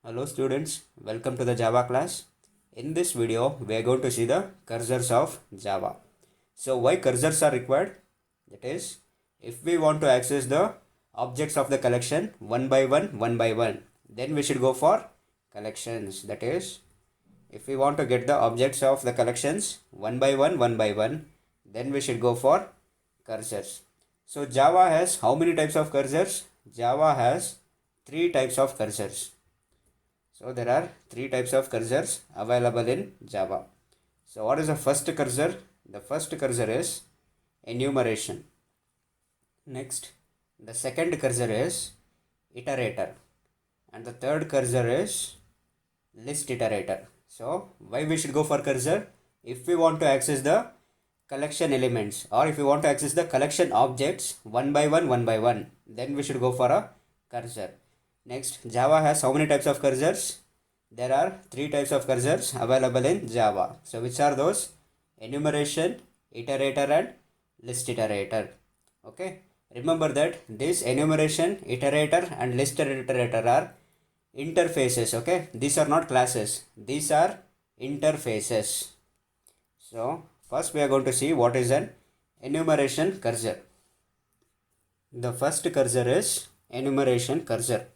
Hello students, welcome to the Java class. In this video, we are going to see the cursors of Java. So why cursors are required? That is, if we want to access the objects of the collection one by one, then we should go for collections. That is, if we want to get the objects of the collections one by one, then we should go for cursors. So Java has how many types of cursors? Java has three types of cursors. So there are three types of cursors available in Java. So what is the first cursor? The first cursor is enumeration. Next, the second cursor is iterator. And the third cursor is list iterator. So why we should go for cursor? If we want to access the collection elements or if we want to access the collection objects one by one, then we should go for a cursor. Next, Java has how many types of cursors? There are three types of cursors available in Java. So which are those? Enumeration, iterator and list iterator. Okay. Remember that this enumeration, iterator and list iterator are interfaces. Okay. These are not classes. These are interfaces. So first we are going to see what is an enumeration cursor. The first cursor is enumeration cursor.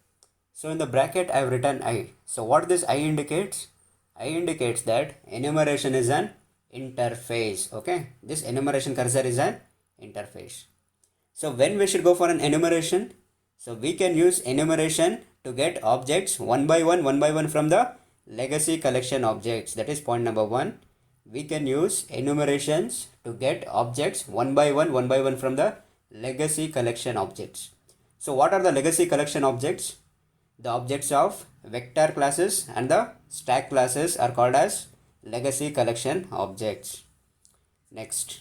So in the bracket I have written I. So what this I indicates? I indicates that enumeration is an interface. Okay. This enumeration cursor is an interface. So when we should go for an enumeration? So we can use enumeration to get objects one by one from the legacy collection objects. That is point number one. We can use enumerations to get objects one by one from the legacy collection objects. So what are the legacy collection objects? The objects of vector classes and the stack classes are called as legacy collection objects. Next,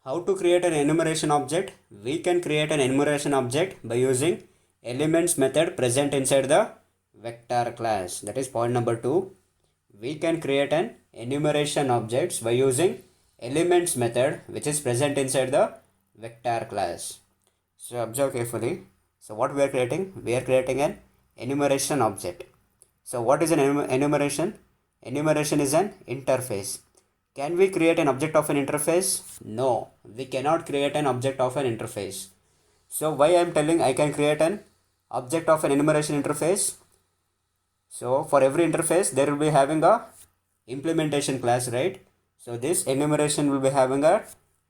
how to create an enumeration object? We can create an enumeration object by using elements method present inside the vector class. That is point number two. We can create an enumeration objects by using elements method which is present inside the vector class. So observe carefully. So what we are creating? We are creating an enumeration object. So what is an enumeration? Enumeration is an interface. Can we create an object of an interface? No, we cannot create an object of an interface. So why I am telling I can create an object of an enumeration interface? So for every interface there will be having a implementation class, right? So this enumeration will be having a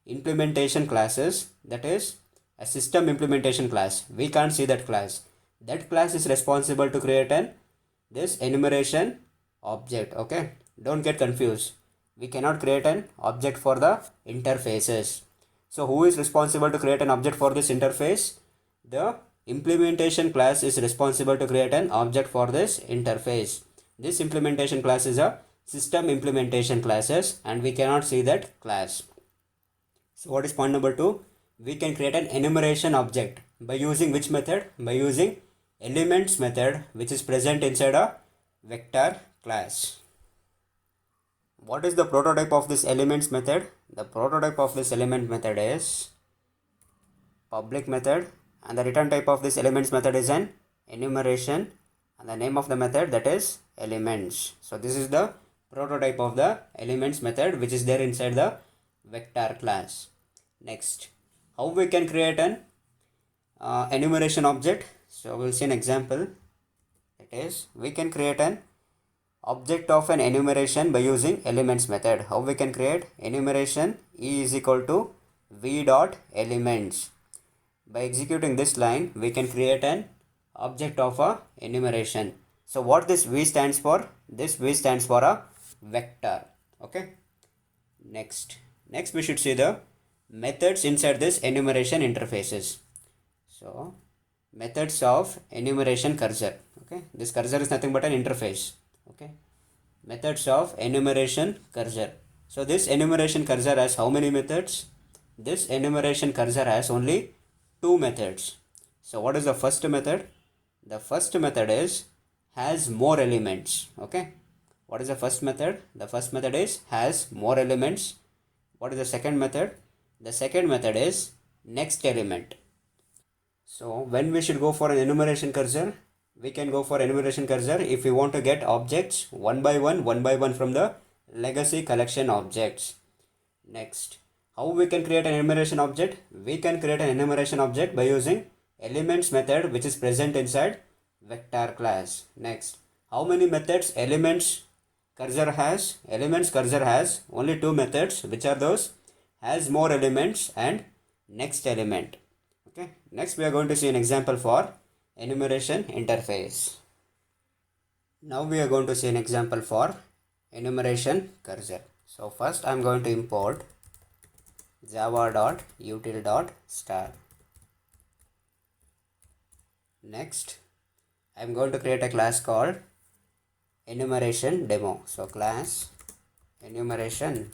implementation classes, that is a system implementation class. We can't see that class. That class is responsible to create this enumeration object. Okay, don't get confused. We cannot create an object for the interfaces. So who is responsible to create an object for this interface? The implementation class is responsible to create an object for this interface. This implementation class is a system implementation classes and we cannot see that class. So what is point number two? We can create an enumeration object by using which method? By using elements method which is present inside a vector class. What is the prototype of this elements method? The prototype of this element method is public method and the return type of this elements method is an enumeration and the name of the method, that is elements. So this is the prototype of the elements method which is there inside the vector class. Next, how we can create an enumeration object? So we'll see an example. That is, we can create an object of an enumeration by using elements method. How we can create? Enumeration E is equal to V dot elements. By executing this line, we can create an object of a enumeration. So what this V stands for? This V stands for a vector. Okay. Next we should see the methods inside this enumeration interfaces. So methods of enumeration cursor. Okay, this cursor is nothing but an interface. Okay, methods of enumeration cursor. So this enumeration cursor has how many methods? This enumeration cursor has only two methods. So what is the first method? The first method is has more elements. Okay, what is the first method? The first method is has more elements. What is the second method? The second method is next element. So when we should go for an enumeration cursor? we can go for enumeration cursor if we want to get objects one by one from the legacy collection objects. Next, how we can create an enumeration object? We can create an enumeration object by using elements method, which is present inside vector class. Next, how many methods elements cursor has? Elements cursor has only two methods, which are those has more elements and next element. Okay, next we are going to see an example for enumeration interface. Now we are going to see an example for enumeration cursor. So first I am going to import java.util.star. Next I am going to create a class called enumeration demo. So class enumeration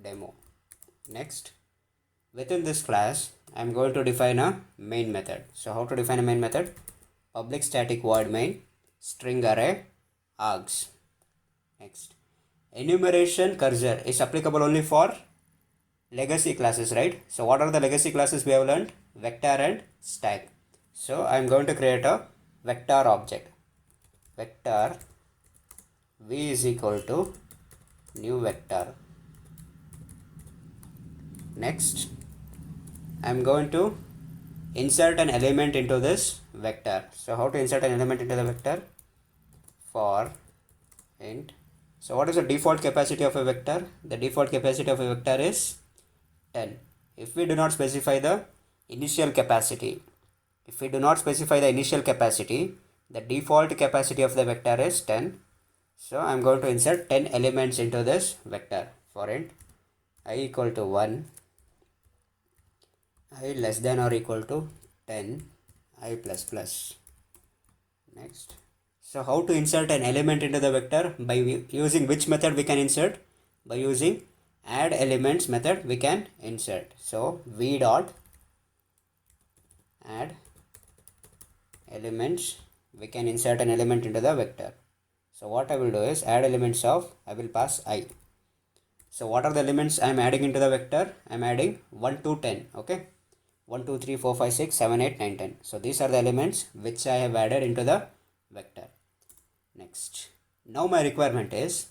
demo. Next, within this class I am going to define a main method. So how to define a main method? Public static void main string array args. Next, enumeration cursor is applicable only for legacy classes, right? So what are the legacy classes we have learned? Vector and stack. So I am going to create a vector object. Vector v is equal to new vector. Next, I am going to insert an element into this vector. So how to insert an element into the vector? For int. So what is the default capacity of a vector? The default capacity of a vector is 10. If we do not specify the initial capacity, the default capacity of the vector is 10. So I am going to insert 10 elements into this vector. For int I equal to 1, I less than or equal to 10, I plus plus. Next, so how to insert an element into the vector? By using which method we can insert? By using add elements method we can insert. So v dot add elements, we can insert an element into the vector. So what I will do is add elements of, I will pass I. So what are the elements I am adding into the vector? I am adding 1 to 10. Okay, 1 2 3 4 5 6 7 8 9 10. So these are the elements which I have added into the vector. Next, now my requirement is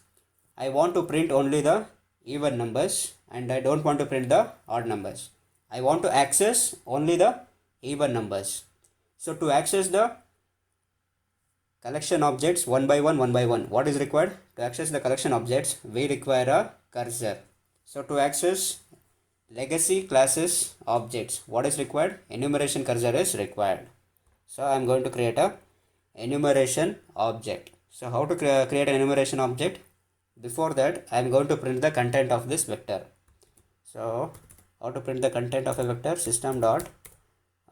I want to print only the even numbers and I don't want to print the odd numbers. I want to access only the even numbers. So to access the collection objects one by one, what is required? To access the collection objects we require a cursor. So to access legacy classes objects, what is required? Enumeration cursor is required. So I am going to create a enumeration object. So how to create an enumeration object? Before that I am going to print the content of this vector. So how to print the content of a vector? System dot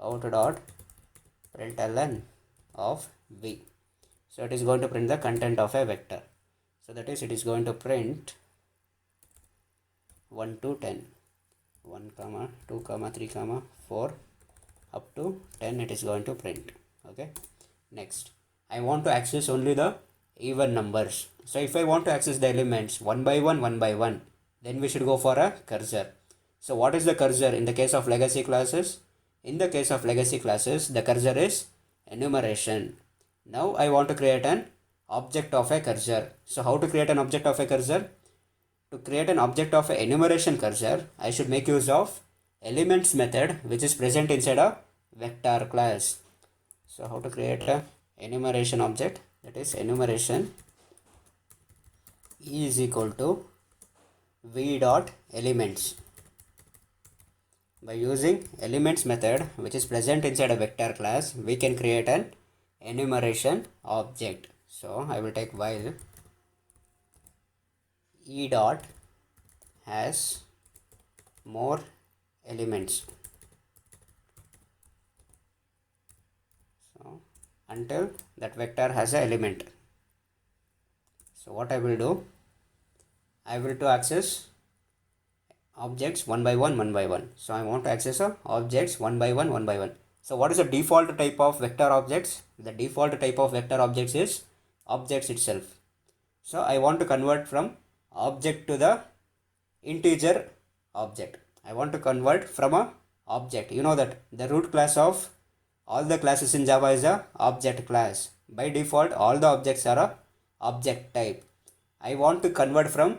out dot println of v. So it is going to print the content of a vector. So that is, it is going to print 1 to 10, 1 comma 2 comma 3 comma 4 up to 10 it is going to print. Okay, next I want to access only the even numbers. So if I want to access the elements one by one, then we should go for a cursor. So what is the cursor in the case of legacy classes? In the case of legacy classes, the cursor is enumeration. Now I want to create an object of a cursor. So how to create an object of a cursor? To create an object of a enumeration cursor, I should make use of elements method which is present inside a vector class. So how to create a enumeration object? That is, enumeration is equal to v dot elements. By using elements method which is present inside a vector class, we can create an enumeration object. So I will take while e dot has more elements. So until that vector has an element. So what I will do? I will to access objects one by one. So I want to access objects one by one. So what is the default type of vector objects? The default type of vector objects is objects itself. So I want to convert from object to the integer object. I want to convert from a object. You know that the root class of all the classes in Java is a object class. By default all the objects are a object type. I want to convert from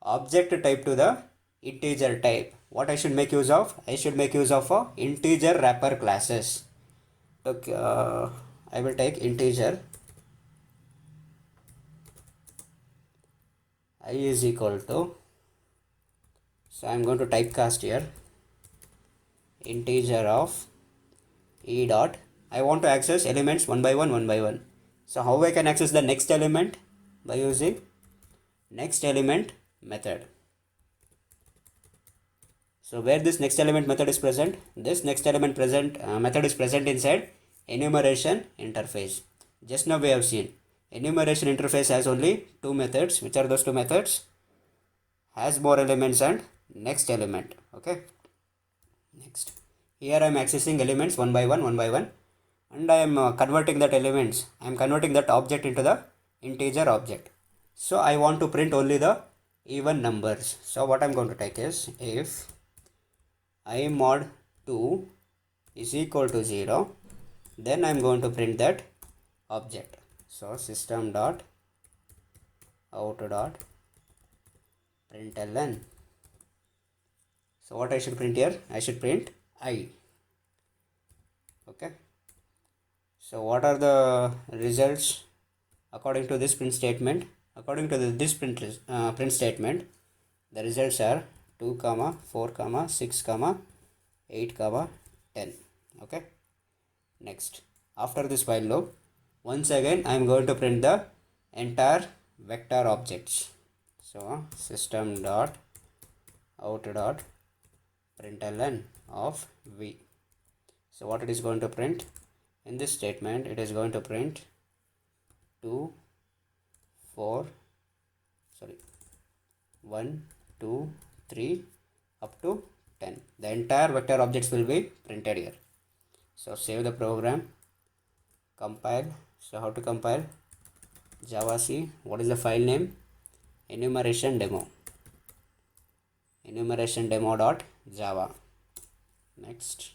object type to the integer type. What I should make use of? I should make use of a integer wrapper classes. Okay, I will take integer I is equal to, so I am going to typecast here, integer of e dot, I want to access elements one by one. So how I can access the next element? By using next element method. So where this next element method is present? This next element method is present inside enumeration interface. Just now we have seen enumeration interface has only two methods. Which are those two methods? Has more elements and next element. Okay. Next, here I am accessing elements one by one, and I am converting that elements. I am converting that object into the integer object. So I want to print only the even numbers. So what I am going to take is, if I mod 2 is equal to 0, then I am going to print that object. So system dot out dot println. So what I should print here? I should print I. Okay. So what are the results according to this print statement? According to this print statement, the results are 2, 4, 6, 8, 10. Okay. Next, after this while loop, once again I am going to print the entire vector objects. So system dot out dot println of v. So what it is going to print in this statement? It is going to print 1, 2, 3 up to 10. The entire vector objects will be printed here. So save the program, compile. So how to compile? javac, what is the file name? Enumeration demo dot java. Next,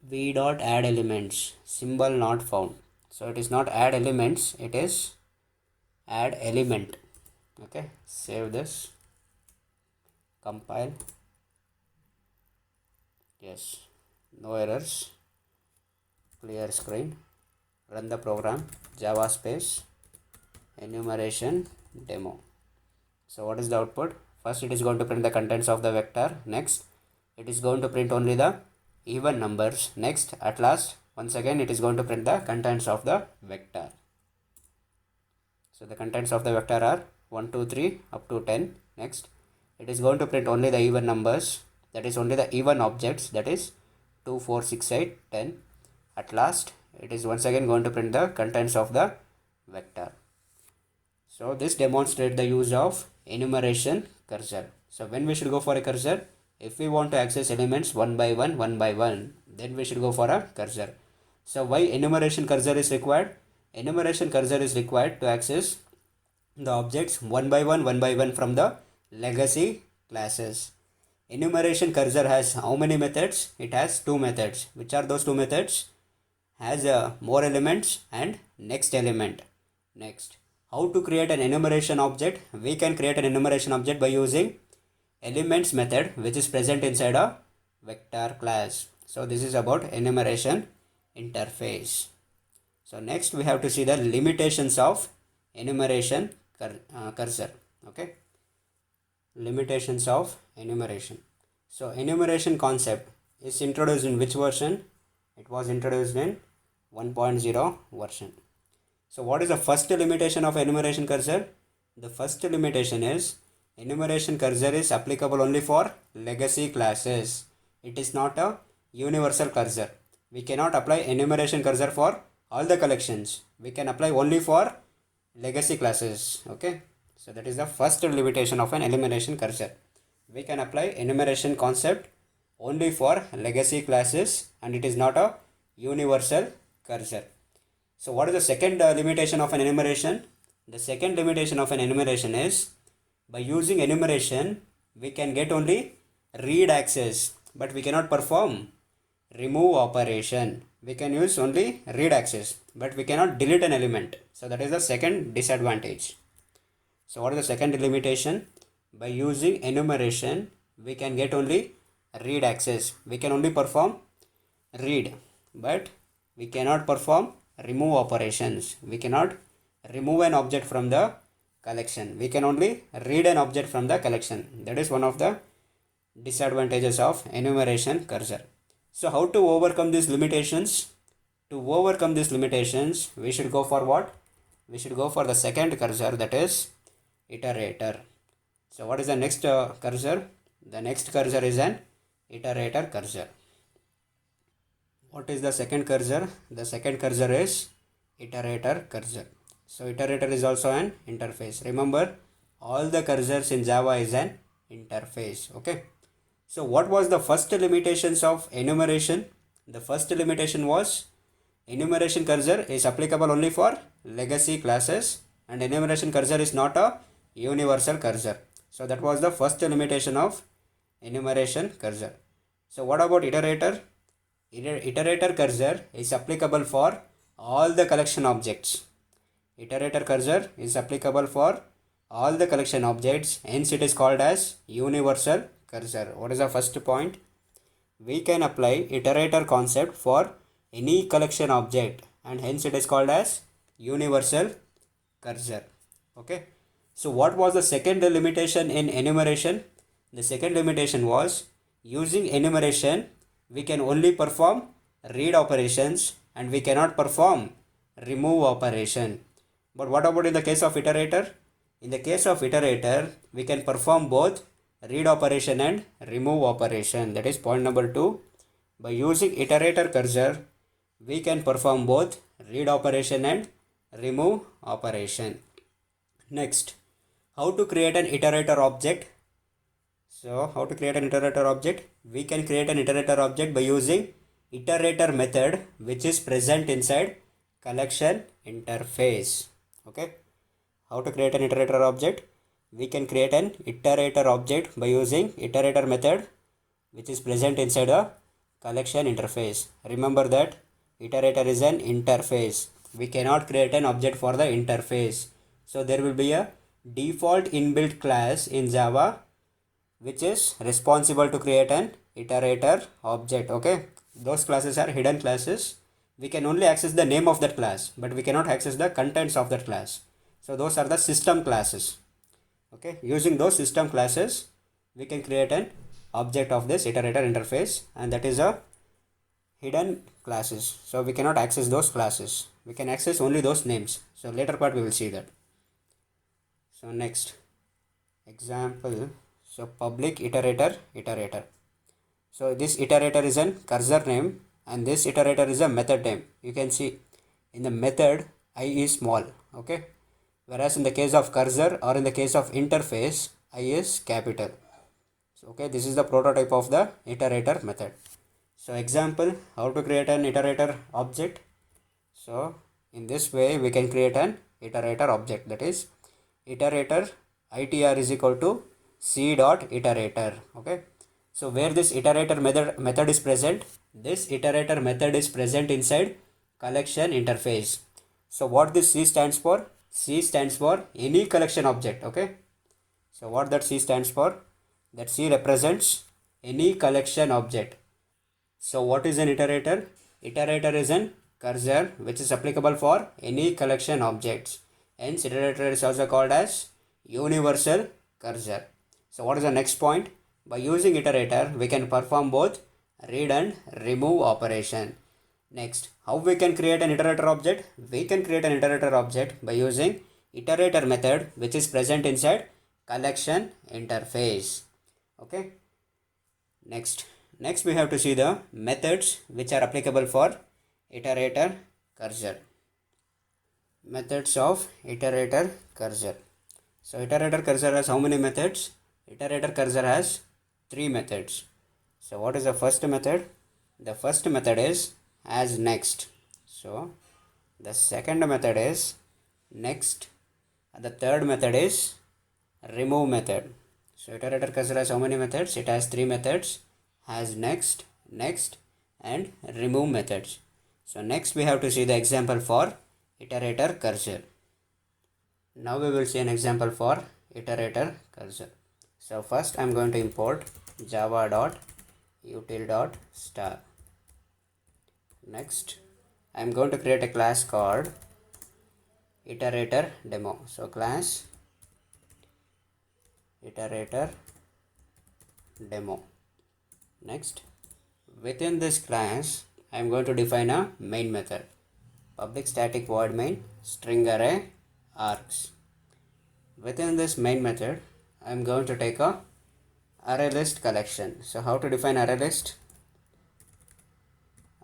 v dot add elements, symbol not found. So it is not add elements, it is add element. Okay, save this, compile. Yes, no errors, clear screen, run the program, java space enumeration demo. So what is the output? First it is going to print the contents of the vector. Next, it is going to print only the even numbers. Next, at last, once again it is going to print the contents of the vector. So the contents of the vector are 1, 2, 3 up to 10. Next, it is going to print only the even numbers, that is only the even objects, that is 2, 4, 6, 8, 10. At last, it is once again going to print the contents of the vector. So this demonstrates the use of enumeration cursor. So when we should go for a cursor? If we want to access elements one by one, then we should go for a cursor. So why enumeration cursor is required? Enumeration cursor is required to access the objects one by one from the legacy classes. Enumeration cursor has how many methods? It has two methods. Which are those two methods? Has more elements and next element. Next, how to create an enumeration object? We can create an enumeration object by using elements method, which is present inside a vector class. So this is about enumeration interface. So next we have to see the limitations of enumeration cursor. Okay, limitations of enumeration. So enumeration concept is introduced in which version? It was introduced in 1.0 version. So what is the first limitation of enumeration cursor? The first limitation is enumeration cursor is applicable only for legacy classes. It is not a universal cursor. We cannot apply enumeration cursor for all the collections. We can apply only for legacy classes. Okay, so that is the first limitation of an enumeration cursor. We can apply enumeration concept only for legacy classes and it is not a universal cursor. So what is the second limitation of an enumeration? The second limitation of an enumeration is by using enumeration we can get only read access. but we cannot perform remove operation. We can use only read access, but we cannot delete an element. So that is the second disadvantage. So what is the second limitation? By using enumeration, we can get only read access. We can only perform read, but we cannot perform remove operations. We cannot remove an object from the collection. We can only read an object from the collection. That is one of the disadvantages of enumeration cursor. So how to overcome these limitations? To overcome these limitations, we should go for what? We should go for the second cursor, that is iterator. So what is the next cursor? The next cursor is an iterator cursor. What is the second cursor? The second cursor is iterator cursor. So iterator is also an interface. Remember, all the cursors in Java is an interface. Okay. So what was the first limitations of enumeration? The first limitation was enumeration cursor is applicable only for legacy classes, and enumeration cursor is not a universal cursor. So that was the first limitation of enumeration cursor. So what about iterator? Iterator cursor is applicable for all the collection objects. Iterator cursor is applicable for all the collection objects, hence it is called as universal cursor. What is the first point? We can apply iterator concept for any collection object, and hence it is called as universal cursor. Okay. So what was the second limitation in enumeration? The second limitation was using enumeration we can only perform read operations and we cannot perform remove operation. But what about in the case of iterator? In the case of iterator, we can perform both read operation and remove operation. That is point number 2. By using iterator cursor, we can perform both read operation and remove operation. Next, how to create an iterator object? So how to create an iterator object? We can create an iterator object by using iterator method, which is present inside collection interface. Okay. How to create an iterator object? We can create an iterator object by using iterator method, which is present inside a collection interface. Remember that iterator is an interface. We cannot create an object for the interface. So there will be a default inbuilt class in Java which is responsible to create an iterator object. Okay, those classes are hidden classes. We can only access the name of that class, but we cannot access the contents of that class. So those are the system classes. Okay, using those system classes, we can create an object of this iterator interface, and that is a hidden classes. So we cannot access those classes. We can access only those names. So later part we will see that. So next example. So public iterator. So this iterator is an cursor name, and this iterator is a method name. You can see in the method I is small. Okay, whereas in the case of cursor or in the case of interface I is capital. So okay, this is the prototype of the iterator method. So example, how to create an iterator object. So in this way we can create an iterator object, that is iterator itr is equal to c dot iterator. Okay, so where this iterator method is present, this iterator method is present inside collection interface. So what this C stands for? C stands for any collection object. Okay, so what that C stands for? That C represents any collection object. So what is an iterator? Iterator is an cursor which is applicable for any collection objects. Hence iterator is also called as universal cursor. So what is the next point? By using iterator, we can perform both read and remove operation. Next, how we can create an iterator object? We can create an iterator object by using iterator method, which is present inside collection interface. Okay. Next we have to see the methods which are applicable for iterator cursor. Methods of iterator cursor. So iterator cursor has how many methods? Iterator cursor has 3 methods. So what is the first method? The first method is as next. So the second method is next. The third method is remove method. So iterator cursor has how many methods? It has 3 methods: has next, next, and remove methods. So next we have to see the example for iterator cursor. Now we will see an example for iterator cursor. So first I am going to import java.util.star. Next I am going to create a class called iterator demo. So class iterator demo. Next, within this class I am going to define a main method, public static void main string array args. Within this main method I am going to take a array list collection. So how to define array list?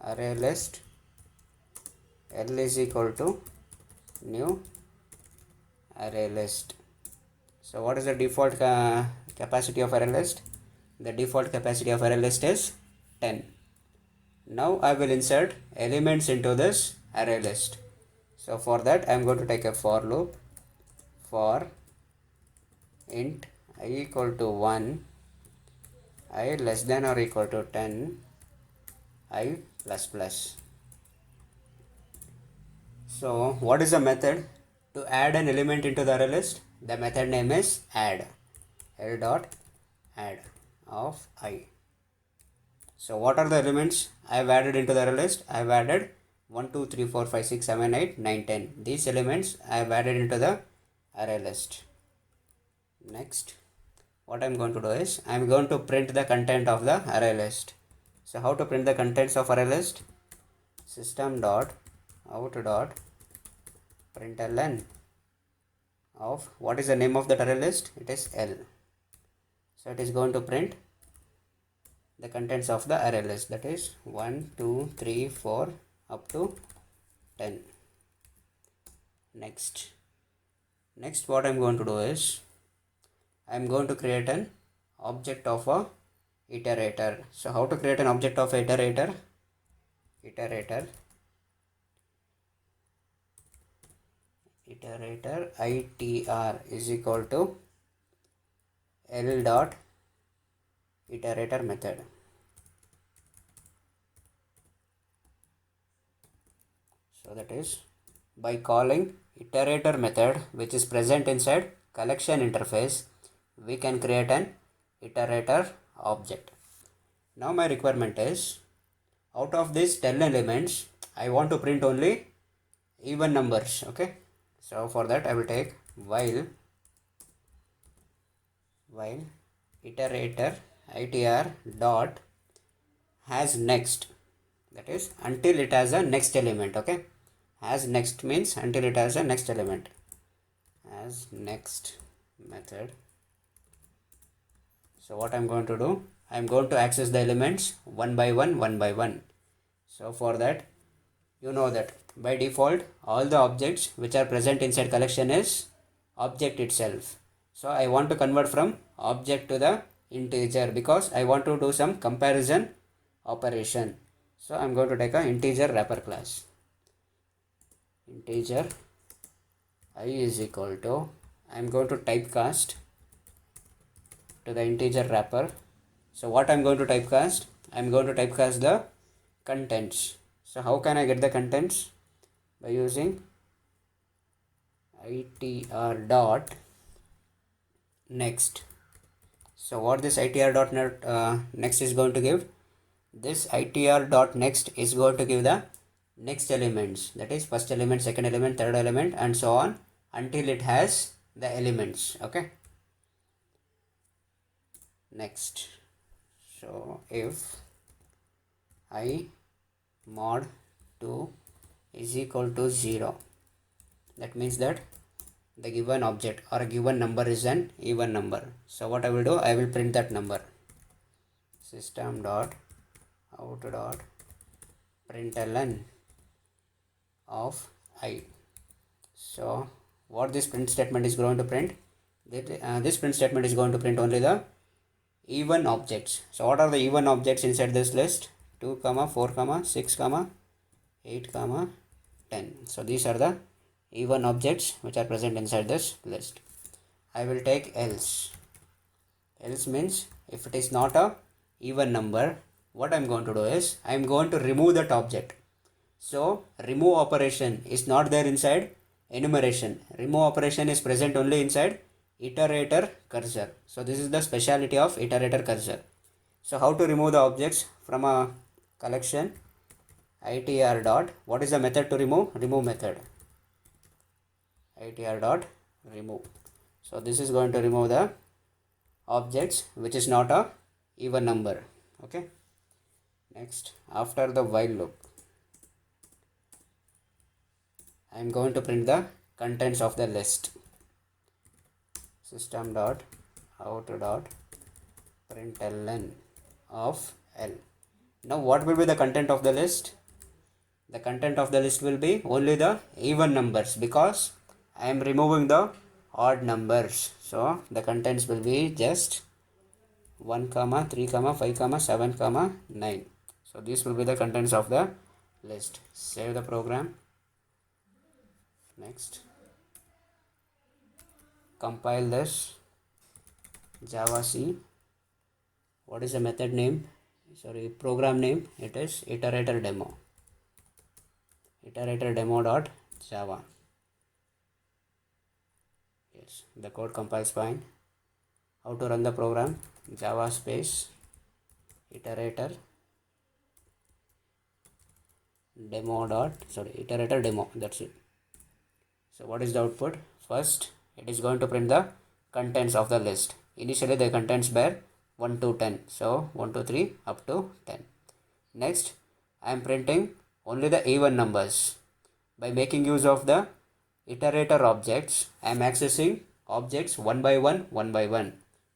Array list L is equal to new array list. So what is the default capacity of array list? The default capacity of array list is 10. Now I will insert elements into this array list. So for that I am going to take a for loop for int I equal to 1, I less than or equal to 10, I plus plus. So what is the method to add an element into the array list? The method name is add, l dot add of I. So what are the elements I have added into the array list? I have added 1, 2, 3, 4, 5, 6, 7, 8, 9, 10. These elements I have added into the array list. Next, what I am going to do is I am going to print the content of the array list. So how to print the contents of array list? System.out.println of what is the name of the array list? It is L. So it is going to print the contents of the array list, that is 1, 2, 3, 4 up to 10. Next what I am going to do is I am going to create an object of a iterator. So how to create an object of iterator? Iterator itr is equal to L dot iterator method. So that is by calling iterator method, which is present inside collection interface, we can create an iterator object. Now my requirement is, out of these 10 elements I want to print only even numbers. Okay, so for that I will take while iterator itr dot has next, that is until it has a next element. Okay, has next means until it has a next element. As next method. So what I am going to do, I am going to access the elements one by one. So for that, you know that by default all the objects which are present inside collection is object itself. So I want to convert from object to the integer because I want to do some comparison operation. So I am going to take an integer wrapper class. Integer I is equal to, I am going to typecast to the integer wrapper. So what I am going to typecast? I am going to typecast the contents. So how can I get the contents? By using itr dot next. So what this itr dot next is going to give? This itr dot next is going to give the next elements, that is first element, second element, third element, and so on until it has the elements. Okay, next, so if I mod 2 is equal to 0, that means that the given object or a given number is an even number. So what I will do, I will print that number. System dot out dot println of I. So what this print statement is going to print? This print statement is going to print only the even objects. So what are the even objects inside this list? 2, 4, 6, 8, 10. So these are the even objects which are present inside this list. I will take else. Else means if it is not a even number, what I'm going to do is I'm going to remove that object. So remove operation is not there inside enumeration. Remove operation is present only inside iterator cursor. So this is the speciality of iterator cursor. So how to remove the objects from a collection? Itr dot, what is the method to remove? Remove method. Itr dot remove. So this is going to remove the objects which is not a even number. Okay. Next, after the while loop, I am going to print the contents of the list. System dot out dot println of L. Now what will be the content of the list? The content of the list will be only the even numbers because I am removing the odd numbers. So the contents will be just 1, 3, 5, 7, 9. So these will be the contents of the list. Save the program. Next, compile this. Java C. What is the method name? Sorry, program name. It is iterator demo. Iterator demo dot Java. Yes, the code compiles fine. How to run the program? Java space iterator demo dot iterator demo. That's it. So what is the output? First, it is going to print the contents of the list. Initially the contents were 1 to 10. So 1 to 3 up to 10. Next, I am printing only the even numbers. By making use of the iterator objects, I am accessing objects one by one.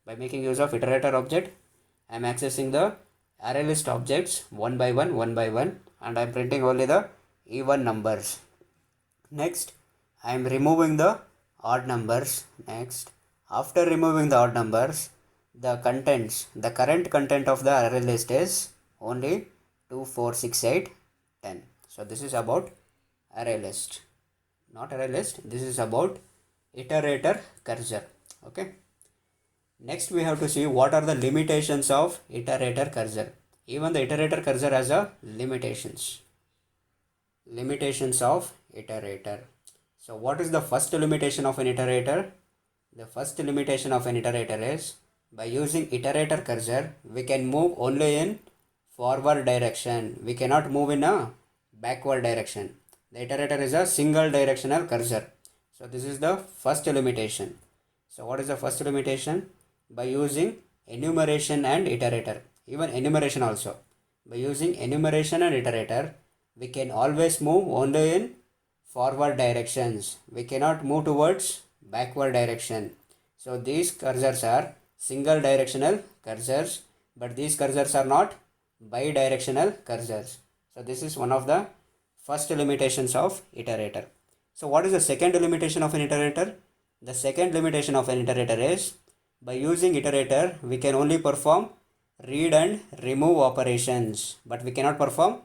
By making use of iterator object, I am accessing the array list objects one by one, and I am printing only the even numbers. Next, I am removing the odd numbers. Next, after removing the odd numbers, the current content of the array list is only 2, 4, 6, 8, 10. So this is about array list. Not array list, this is about iterator cursor. Okay. Next we have to see what are the limitations of iterator cursor. Even the iterator cursor has a limitations. Limitations of iterator. So what is the first limitation of an iterator? The first limitation of an iterator is by using iterator cursor, we can move only in forward direction. We cannot move in a backward direction. The iterator is a single directional cursor. So this is the first limitation. So what is the first limitation? By using enumeration and iterator. Even enumeration also. By using enumeration and iterator, we can always move only in forward directions. We cannot move towards backward direction. So these cursors are single directional cursors, but these cursors are not bidirectional cursors. So this is one of the first limitations of iterator. So what is the second limitation of an iterator? The second limitation of an iterator is by using iterator, we can only perform read and remove operations, but we cannot perform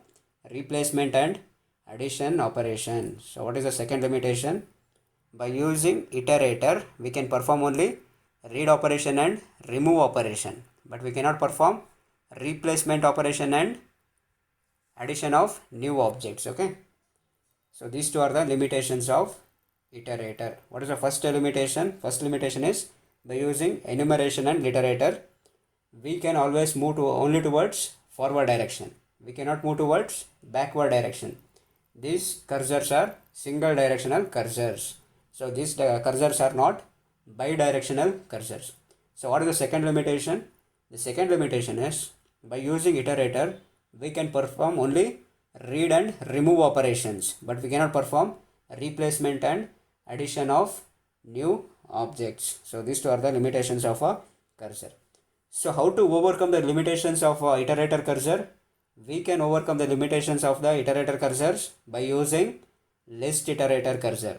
replacement and addition operation. So what is the second limitation? By using iterator, we can perform only read operation and remove operation, but we cannot perform replacement operation and addition of new objects. Okay. So these two are the limitations of iterator. What is the first limitation? First limitation is by using enumeration and iterator, we can always move to only towards forward direction. We cannot move towards backward direction. These cursors are single directional cursors. So these cursors are not bidirectional cursors. So what is the second limitation? The second limitation is by using iterator, we can perform only read and remove operations, but we cannot perform replacement and addition of new objects. So these two are the limitations of a cursor. So how to overcome the limitations of a iterator cursor? We can overcome the limitations of the iterator cursors by using list iterator cursor.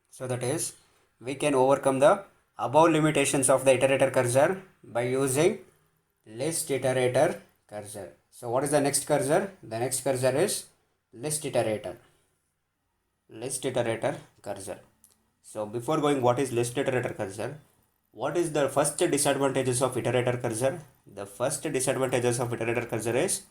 So that is, we can overcome the above limitations of the iterator cursor by using list iterator cursor. So what is the next cursor? The next cursor is list iterator. List iterator cursor. So before going what is list iterator cursor, What is the first disadvantages of iterator cursor? The first disadvantages of iterator cursor is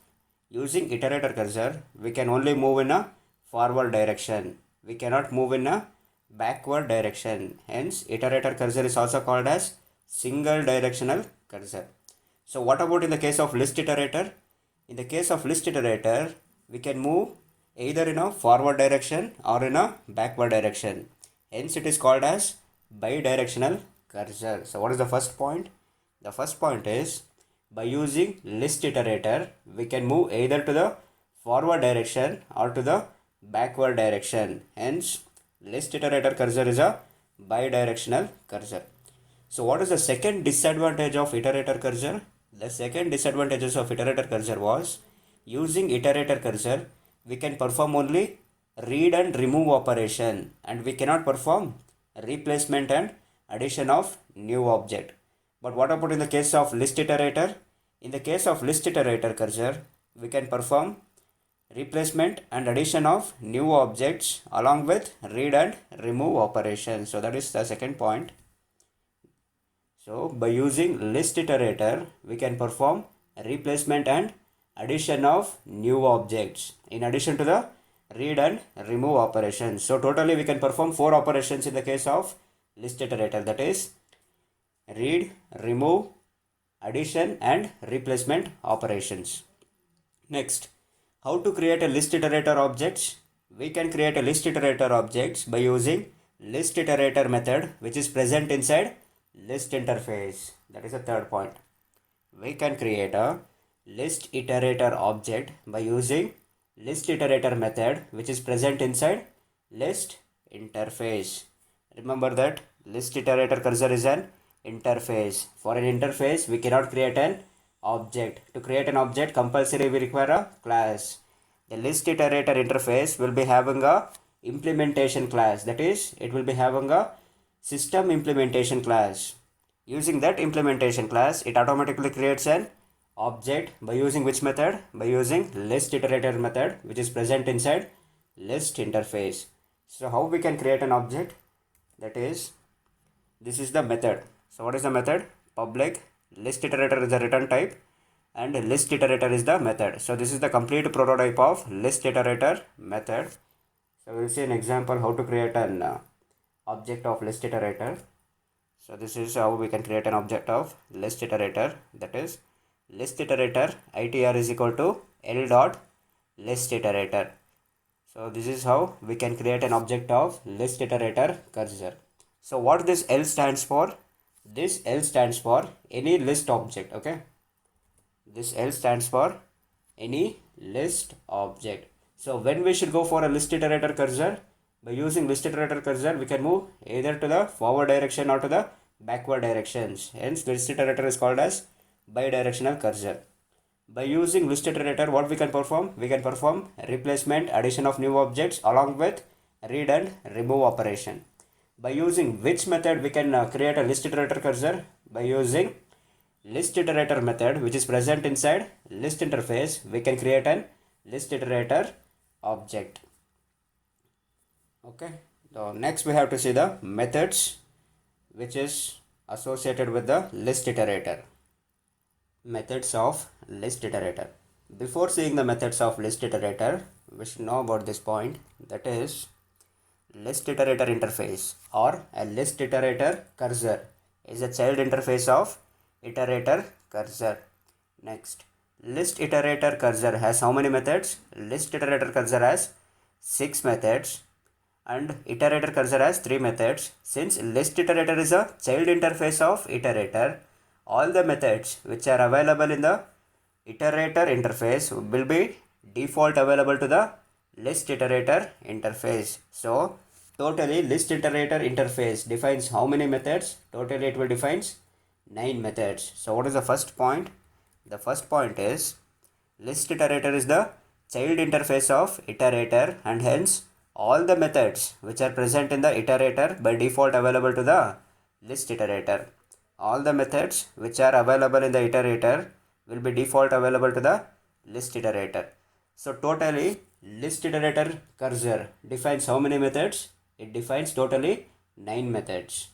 using iterator cursor, we can only move in a forward direction. We cannot move in a backward direction. Hence, iterator cursor is also called as single directional cursor. So what about in the case of list iterator? In the case of list iterator, we can move either in a forward direction or in a backward direction. Hence, it is called as bidirectional cursor. So what is the first point? The first point is by using list iterator, we can move either to the forward direction or to the backward direction. Hence, list iterator cursor is a bidirectional cursor. So what is the second disadvantage of iterator cursor? The second disadvantages of iterator cursor was using iterator cursor, we can perform only read and remove operation, and we cannot perform replacement and addition of new object. But what about in the case of list iterator? In the case of list iterator cursor, we can perform replacement and addition of new objects along with read and remove operations. So that is the second point. So by using list iterator, we can perform replacement and addition of new objects in addition to the read and remove operations. So totally we can perform 4 operations in the case of list iterator, that is read, remove, addition and replacement operations. Next, how to create a list iterator objects? We can create a list iterator objects by using list iterator method, which is present inside list interface. That is the third point. We can create a list iterator object by using list iterator method, which is present inside list interface. Remember that list iterator cursor is an interface. For an interface, we cannot create an object. To create an object, compulsory we require a class. The list iterator interface will be having a implementation class. That is, it will be having a system implementation class. Using that implementation class, it automatically creates an object by using which method? By using list iterator method, which is present inside list interface. So how we can create an object? That is, this is the method. So what is the method? Public list iterator is the return type and list iterator is the method. So this is the complete prototype of list iterator method. So we'll see an example how to create an object of list iterator. So this is how we can create an object of list iterator, that is list iterator itr is equal to l dot list iterator. So this is how we can create an object of list iterator cursor. So what this L stands for? This L stands for any list object. Okay, this L stands for any list object. So when we should go for a list iterator cursor? By using list iterator cursor, we can move either to the forward direction or to the backward directions. Hence, list iterator is called as bidirectional cursor. By using list iterator, what we can perform? We can perform replacement, addition of new objects along with read and remove operation. By using which method we can create a list iterator cursor? By using list iterator method, which is present inside list interface, we can create an list iterator object. Okay, so next we have to see the methods which is associated with the list iterator. Methods of list iterator. Before seeing the methods of list iterator, we should know about this point, that is list iterator interface or a list iterator cursor is a child interface of iterator cursor. Next, list iterator cursor has how many methods? List iterator cursor has 6 methods and iterator cursor has 3 methods. Since list iterator is a child interface of iterator, all the methods which are available in the iterator interface will be default available to the list iterator interface. So totally list iterator interface defines how many methods? Totally it will defines 9 methods. So what is the first point? The first point is list iterator is the child interface of iterator and hence all the methods which are present in the iterator by default available to the list iterator. All the methods which are available in the iterator will be default available to the list iterator. So totally list iterator cursor defines how many methods? It defines totally 9 methods.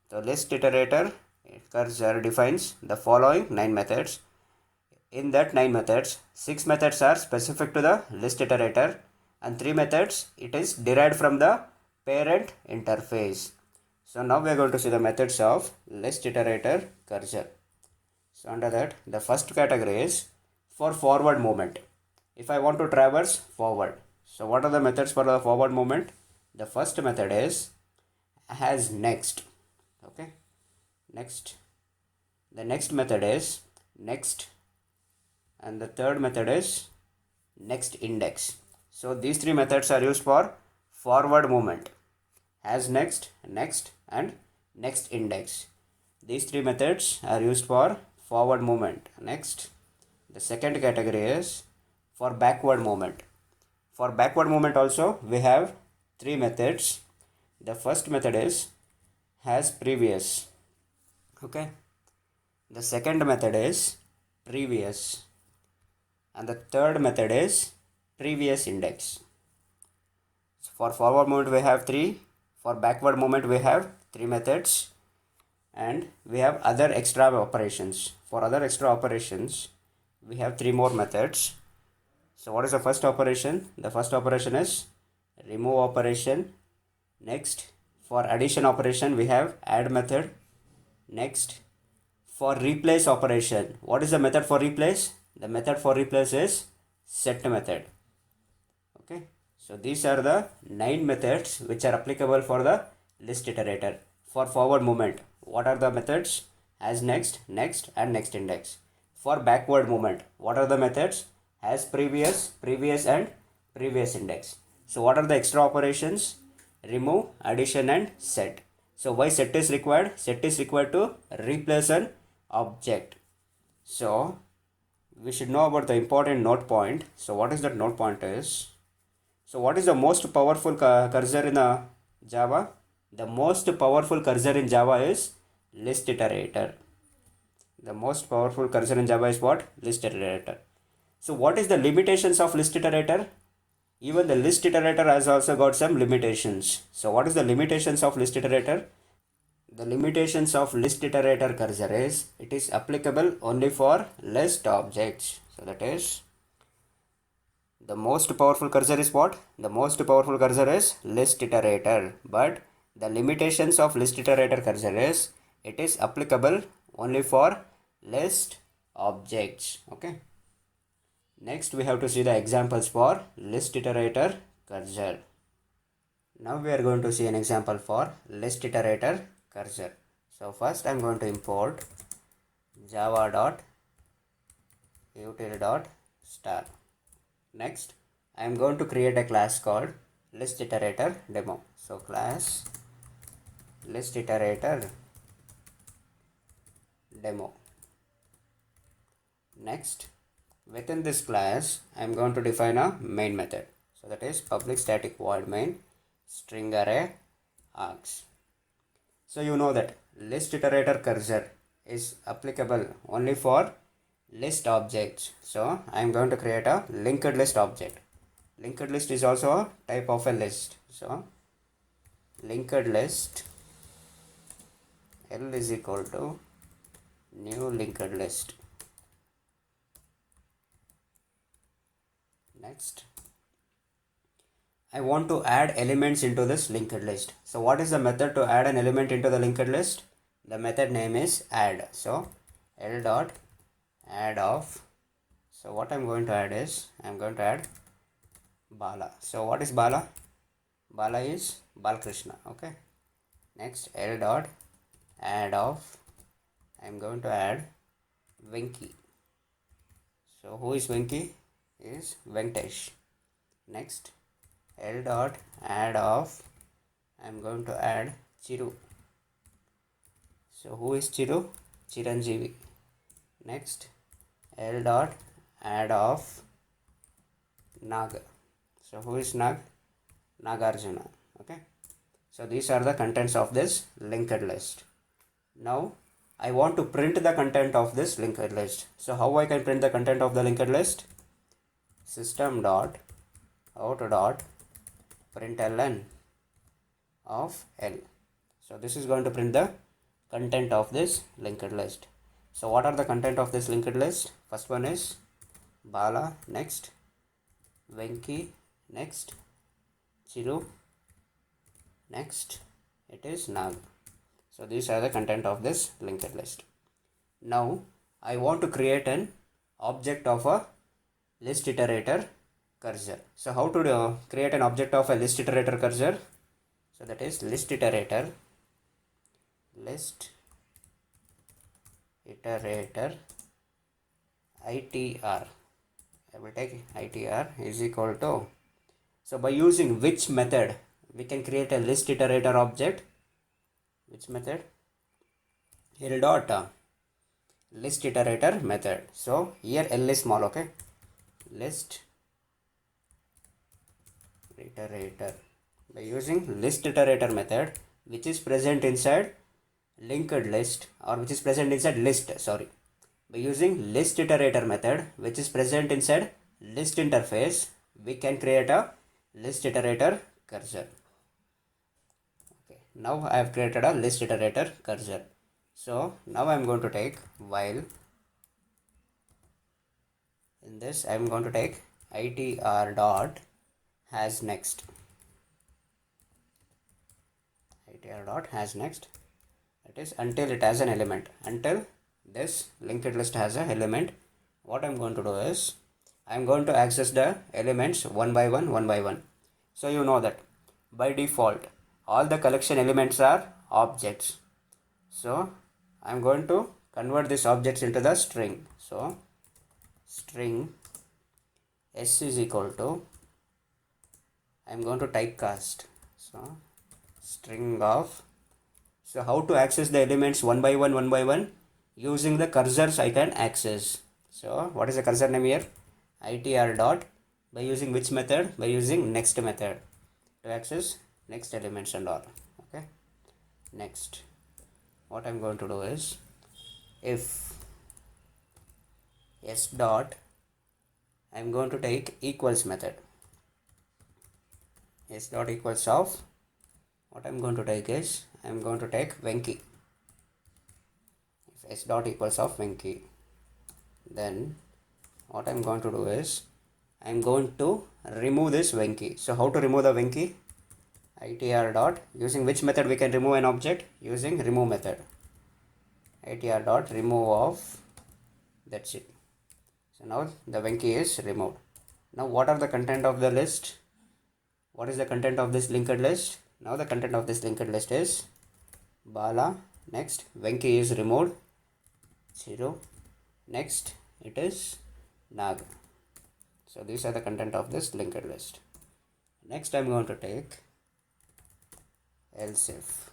So list iterator cursor defines the following 9 methods. In that 9 methods, 6 methods are specific to the list iterator and 3 methods it is derived from the parent interface. So now we are going to see the methods of list iterator cursor. So under that, the first category is for forward movement. If I want to traverse forward, so what are the methods for the forward movement? The first method is has next. Okay, next. The next method is next, and the third method is next index. So these three methods are used for forward movement. Has next, next, and next index. These three methods are used for forward movement. Next, the second category is for backward movement. For backward movement also we have three methods. The first method is has previous. Okay. The second method is previous. And the third method is previous index. So for forward movement we have three. For backward movement we have three methods. And we have other extra operations. For other extra operations we have three more methods. So what is the first operation? The first operation is remove operation. Next, for addition operation we have add method. Next, for replace operation, what is the method for replace? The method for replace is set method. Okay, so these are the 9 methods which are applicable for the list iterator. For forward movement, what are the methods? As next, next, and next index. For backward movement, what are the methods? As previous, previous, and previous index. So what are the extra operations? Remove, addition, and set. So why set is required? Set is required to replace an object. So we should know about the important note point. So what is that note point is? So what is the most powerful cursor in Java? The most powerful cursor in Java is list iterator. The most powerful cursor in Java is what? List iterator. So what is the limitations of list iterator? Even the list iterator has also got some limitations. So what is the limitations of list iterator? The limitations of list iterator cursor is it is applicable only for list objects. So that is the most powerful cursor is what? The most powerful cursor is list iterator. But the limitations of list iterator cursor is it is applicable only for list objects. Okay. Next we have to see the examples for list iterator cursor. Now we are going to see an example for list iterator cursor. So first I am going to import java.util.star. Next I am going to create a class called list iterator demo. So class list iterator demo. Next, within this class I am going to define a main method. So that is public static void main string array args. So you know that list iterator cursor is applicable only for list objects. So I am going to create a linked list object. Linked list is also a type of a list. So linked list L is equal to new linked list. Next, I want to add elements into this linked list. So what is the method to add an element into the linked list? The method name is add. So L dot add of. So what I'm going to add is I'm going to add Bala. So what is Bala? Bala is Balkrishna. Okay. Next L dot add of. I'm going to add Venki. So who is Venki? Is Venkatesh. Next L dot add of. I'm going to add Chiru. So who is Chiru? Chiranjeevi. Next L dot add of Nag. So who is Nag? Nagarjuna. Okay. So these are the contents of this linked list. Now I want to print the content of this linked list. So how I can print the content of the linked list? System dot out dot println of L. So this is going to print the content of this linked list. So what are the content of this linked list? First one is Bala, next Venki, next Chiru, next it is Nag. So these are the content of this linked list. Now I want to create an object of a list iterator cursor. So how to create an object of a list iterator cursor? So that is list iterator itr. I will take itr is equal to, so by using which method we can create a list iterator object? Which method? L dot list iterator method. So here L is small, okay? List iterator. By using list iterator method, which is present inside linked list, or which is present inside list, sorry. By using list iterator method, which is present inside list interface, we can create a list iterator cursor. Okay, now I have created a list iterator cursor. So now I am going to take while, in this I am going to take itr dot has next. Itr dot has next. That is until it has an element. Until this linked list has an element, what I am going to do is I am going to access the elements one by one. So you know that by default all the collection elements are objects. So I am going to convert these objects into the string. So string s is equal to, I am going to typecast. So string of, so how to access the elements one by one? Using the cursors I can access. So what is the cursor name here? Itr dot, by using which method? By using next method to access next elements and all. Okay, next what I'm going to do is, if s dot, I'm going to take equals method. S dot equals of, what I'm going to take is, I'm going to take Venki. If s dot equals of Venki, then what I'm going to do is, I'm going to remove this Venki. So how to remove the Venki? Itr dot, using which method we can remove an object? Using remove method. Itr dot remove of, that's it. So now the Venki is removed. Now what are the content of the list? What is the content of this linked list? Now the content of this linked list is Bala, next Venki is removed, 0, next it is Nag. So these are the content of this linked list. Next I am going to take else if.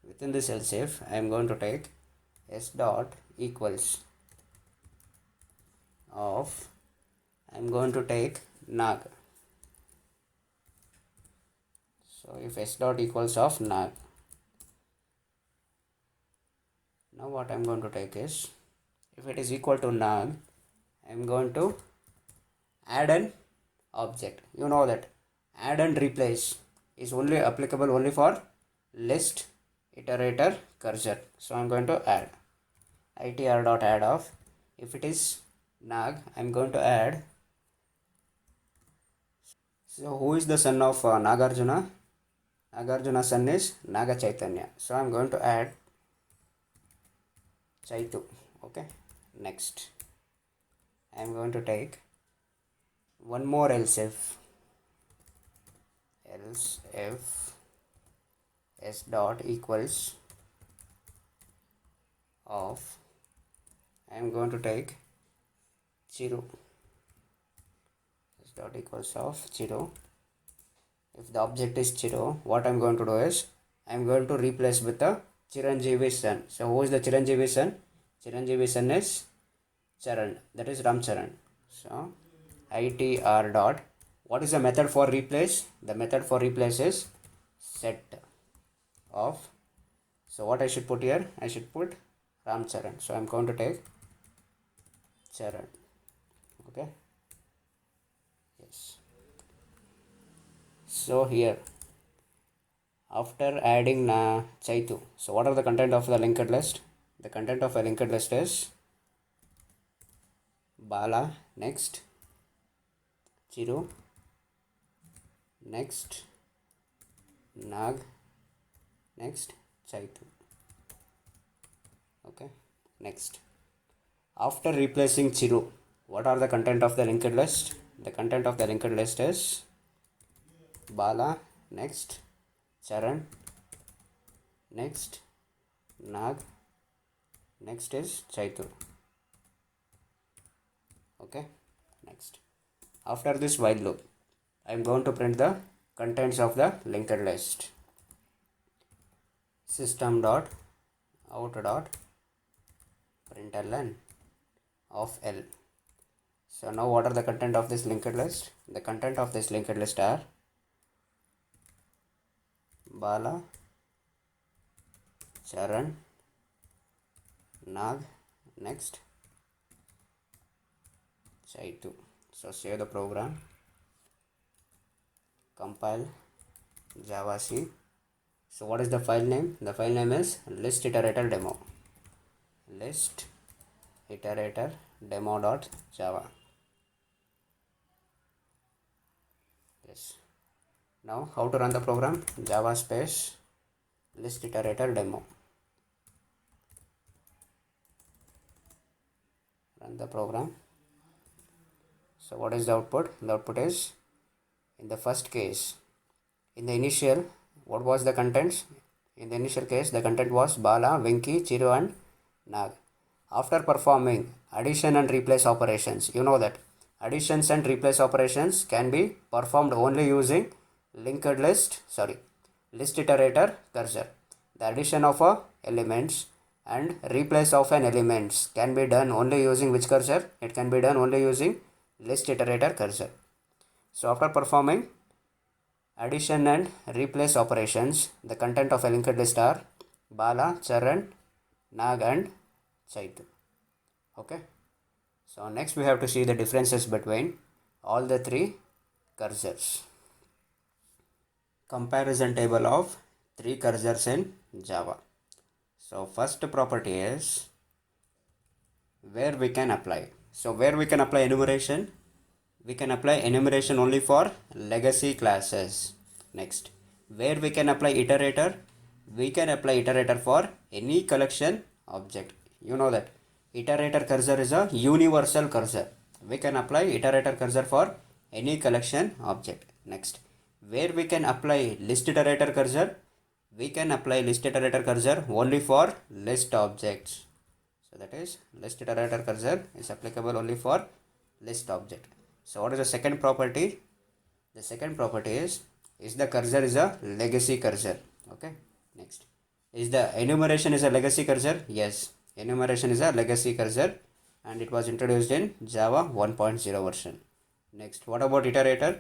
Within this else if, I am going to take s dot equals of, I am going to take Nag. So if s dot equals of Nag, now what I am going to take is, if it is equal to Nag, I am going to add an object. You know that add and replace is only applicable only for list iterator cursor. So I am going to add itr dot add of, if it is Nag, I am going to add, so who is the son of Nagarjuna? Nagarjuna's son is Naga Chaitanya. So I am going to add Chaitu. Okay, next I am going to take one more else if s dot equals of, I am going to take Chiru. S dot equals of Chiru. If the object is Chiru, what I am going to do is, I am going to replace with the Chiranjeevi's son. So who is the Chiranjeevi's son? Chiranjeevi's son is Charan, that is Ramcharan. So itr dot, what is the method for replace? The method for replace is set of, so what I should put here? I should put Ramcharan. So I am going to take Charan. Okay, yes. So here after adding Chaitu. So what are the content of the linked list? The content of a linked list is Bala, next Chiru, next Nag, next Chaitu. Okay, next. After replacing Chiru, what are the content of the linked list? The content of the linked list is Bala, next Charan, next Nag, next is Chaitu. Okay, next. After this while loop, I am going to print the contents of the linked list. System dot out dot println of L. So now what are the content of this linked list? The content of this linked list are Bala, Charan, Nag, next Chaitu. So save the program, compile, Java C. So what is the file name? The file name is list iterator demo. List iterator demo.java. Yes. Now how to run the program? Java space list iterator demo. Run the program. So what is the output? The output is, in the first case, in the initial, what was the contents? In the initial case, the content was Bala, Venki, Chiru and Nag. After performing addition and replace operations, you know that additions and replace operations can be performed only using list iterator cursor. The addition of elements and replace of an elements can be done only using which cursor? It can be done only using list iterator cursor. So after performing addition and replace operations, the content of a linked list are Bala, Charan, Nag and Chaitu. Okay. So next we have to see the differences between all the three cursors. Comparison table of three cursors in Java. So first property is where we can apply. So where we can apply enumeration? We can apply enumeration only for legacy classes. Next, where we can apply iterator? We can apply iterator for any collection object. You know that iterator cursor is a universal cursor. We can apply iterator cursor for any collection object. Next, where we can apply list iterator cursor? We can apply list iterator cursor only for list objects. So that is list iterator cursor is applicable only for list object. So what is the second property? The second property is the cursor is a legacy cursor. Okay. Next, is the enumeration is a legacy cursor? Yes, enumeration is a legacy cursor and it was introduced in Java 1.0 version. Next, what about iterator?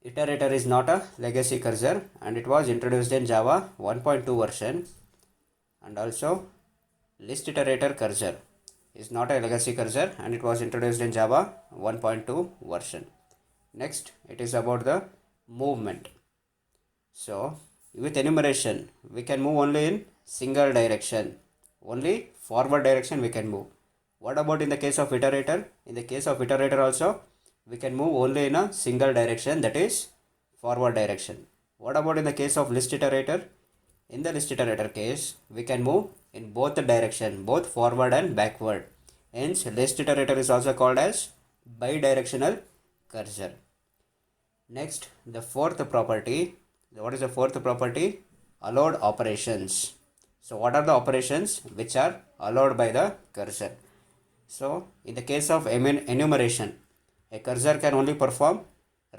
Iterator is not a legacy cursor and it was introduced in Java 1.2 version. And also list iterator cursor is not a legacy cursor and it was introduced in Java 1.2 version. Next, it is about the movement. So with enumeration, we can move only in single direction. Only forward direction we can move. What about in the case of iterator? In the case of iterator also, we can move only in a single direction, that is forward direction. What about in the case of list iterator? In the list iterator case, we can move in both the direction, both forward and backward. Hence, list iterator is also called as bidirectional cursor. Next, the fourth property. What is the fourth property? Allowed operations. So what are the operations which are allowed by the cursor? So in the case of enumeration, a cursor can only perform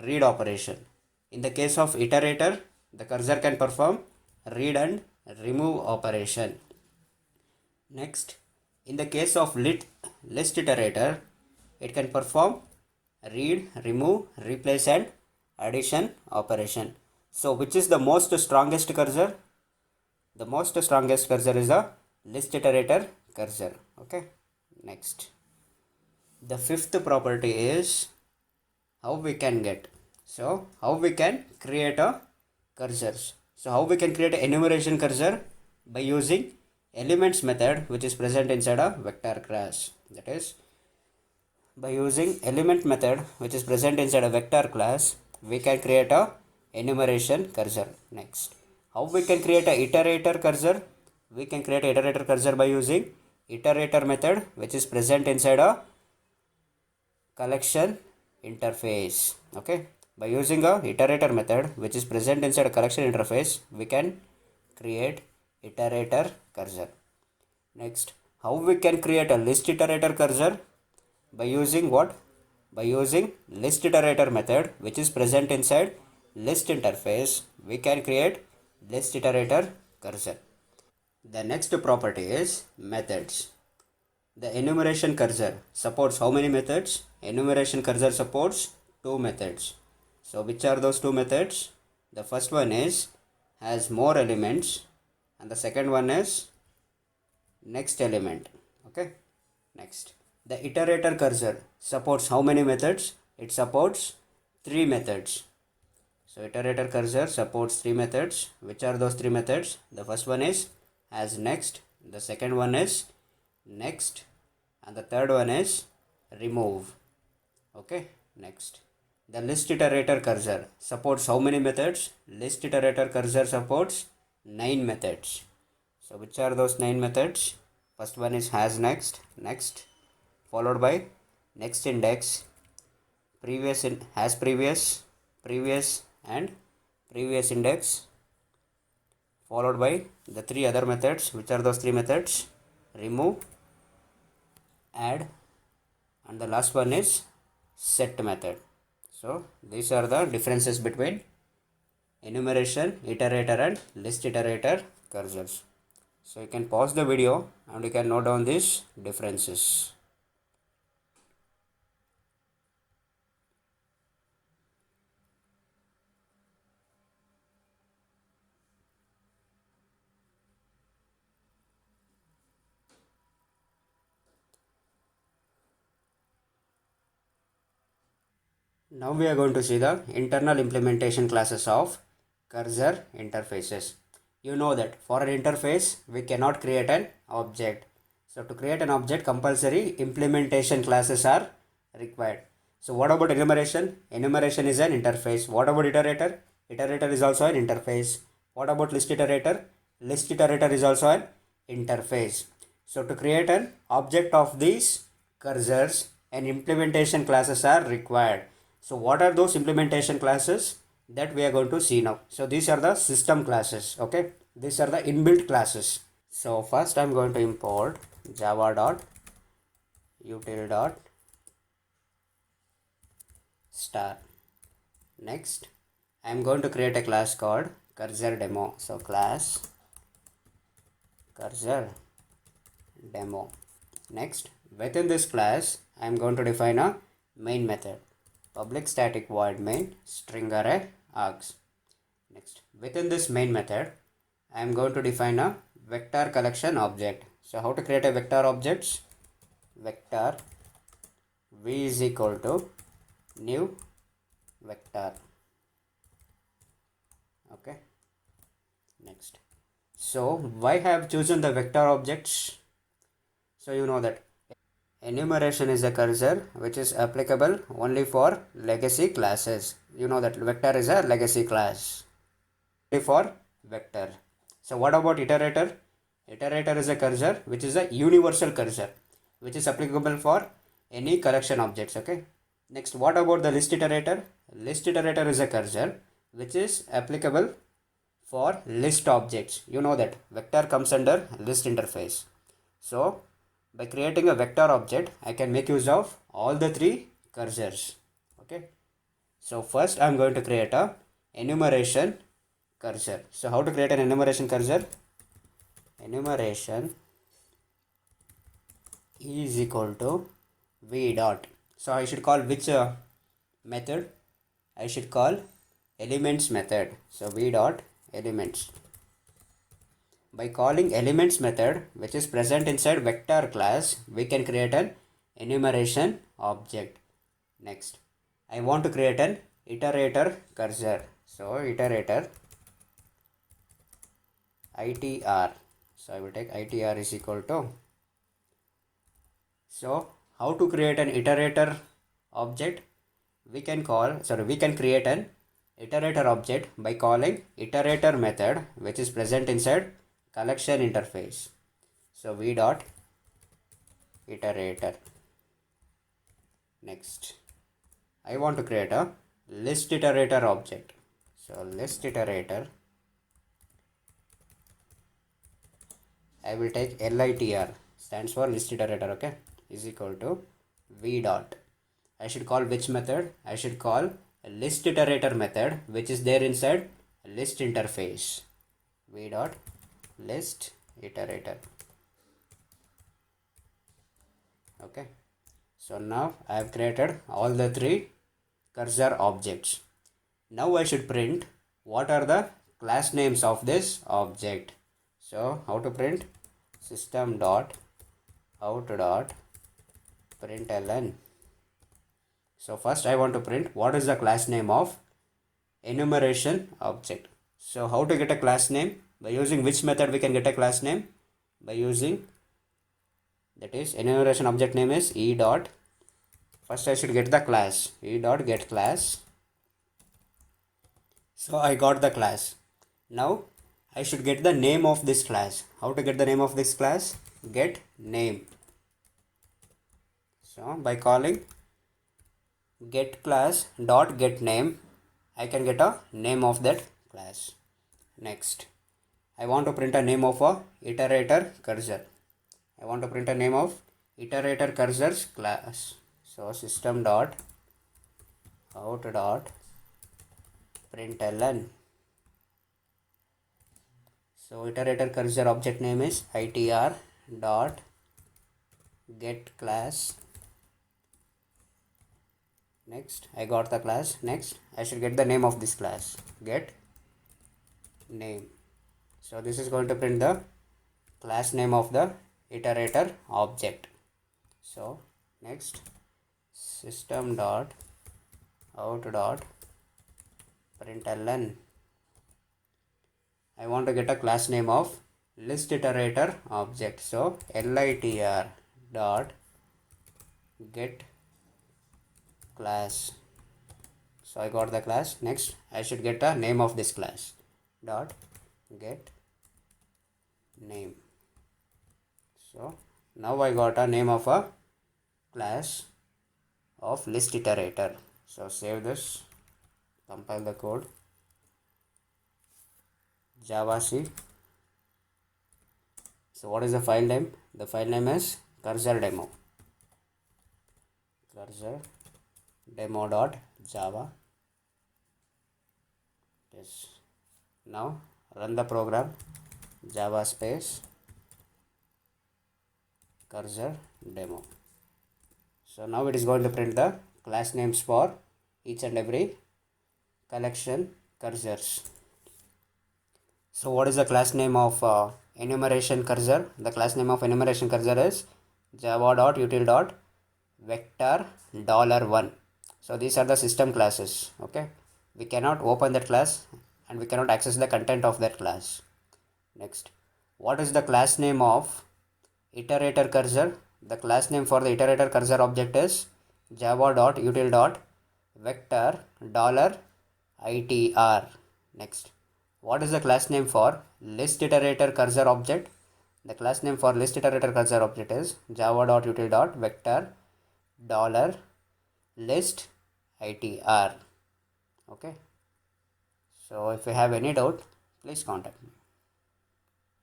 read operation. In the case of iterator, the cursor can perform read and remove operation. Next, in the case of list iterator, it can perform read, remove, replace and addition operation. So which is the most strongest cursor? The most strongest cursor is the list iterator cursor. Okay. Next, the fifth property is how we can get. So how we can create a cursors. So how we can create an enumeration cursor? By using elements method, which is present inside a vector class. That is, by using element method, which is present inside a vector class, we can create a enumeration cursor. Next, how we can create a iterator cursor? We can create a iterator cursor by using iterator method, which is present inside a collection interface. Okay, by using a iterator method, which is present inside a collection interface, we can create iterator cursor. Next, how we can create a list iterator cursor? By using what? By using list iterator method, which is present inside list interface, we can create list iterator cursor. The next property is methods. The enumeration cursor supports how many methods? Enumeration cursor supports two methods. So which are those two methods? The first one is has more elements and the second one is next element. Okay. Next, the iterator cursor supports how many methods? It supports three methods. So iterator cursor supports three methods. Which are those three methods? The first one is as next, the second one is next, and the third one is remove. Okay, next. The list iterator cursor supports how many methods? List iterator cursor supports 9 methods. So which are those 9 methods? First one is has next, next, followed by next index, previous in has previous, previous and previous index, followed by the three other methods. Which are those three methods? Remove, add, and the last one is set method. So these are the differences between enumeration iterator and list iterator cursors. So you can pause the video and you can note down these differences. Now we are going to see the internal implementation classes of cursor interfaces. You know that for an interface we cannot create an object. So to create an object, compulsory implementation classes are required. So what about enumeration? Enumeration is an interface. What about iterator? Iterator is also an interface. What about list iterator? List iterator is also an interface. So to create an object of these cursors, and implementation classes are required. So what are those implementation classes that we are going to see now? So these are the system classes. Okay, these are the inbuilt classes. So first I'm going to import java.util.star. Next, I'm going to create a class called cursor demo. So class cursor demo. Next, within this class, I am going to define a main method. Public static void main string array args. Next, within this main method, I am going to define a vector collection object. So how to create a vector objects? Vector v is equal to new vector. Okay. Next. So why have chosen the vector objects? So you know that enumeration is a cursor which is applicable only for legacy classes. You know that vector is a legacy class only for vector. So what about iterator? Iterator is a cursor which is a universal cursor which is applicable for any collection objects. Okay. Next, what about the list iterator? List iterator is a cursor which is applicable for list objects. You know that vector comes under list interface. So by creating a vector object, I can make use of all the three cursors. Okay. So first I'm going to create a enumeration cursor. So how to create an enumeration cursor? Enumeration is equal to v dot. So I should call which method? I should call elements method. So v dot elements. By calling elements method, which is present inside vector class, we can create an enumeration object. Next, I want to create an iterator cursor. So iterator itr. So I will take itr is equal to. So how to create an iterator object? We can create an iterator object by calling iterator method, which is present inside collection interface. So v dot iterator. Next, I want to create a list iterator object. So list iterator, I will take LITR, stands for list iterator, okay, is equal to v dot. I should call which method? I should call a list iterator method, which is there inside list interface. V dot list iterator. Okay. So now I have created all the three cursor objects. Now I should print what are the class names of this object. So how to print? System dot out dot println. So first I want to print what is the class name of enumeration object. So how to get a class name? By using which method we can get a class name? By using, that is, enumeration object name is e dot. First I should get the class, e dot get class. So I got the class. Now I should get the name of this class. How to get the name of this class? Get name. So by calling get class dot get name, I can get a name of that class. Next, I want to print a name of a iterator cursor. I want to print a name of iterator cursors class. So system dot out dot println. So iterator cursor object name is itr dot get class. Next, I got the class. Next, I should get the name of this class. Get name. So this is going to print the class name of the iterator object. So next, system dot out dot println. I want to get a class name of list iterator object. So litr dot get class. So I got the class. Next, I should get a name of this class. Dot get name. So now I got a name of a class of list iterator. So save this, compile the code, javac. So what is the file name? The file name is cursor demo. Cursor demo.java. Yes. Now run the program, java space cursor demo. So now it is going to print the class names for each and every collection cursors. So what is the class name of enumeration cursor? The class name of enumeration cursor is java.util.vector $1. So these are the system classes. Okay, we cannot open that class and we cannot access the content of that class. Next, what is the class name of iterator cursor? The class name for the iterator cursor object is java.util.vector $itr. Next, what is the class name for list iterator cursor object? The class name for list iterator cursor object is java.util.vector $list itr. Okay, so if you have any doubt, please contact me.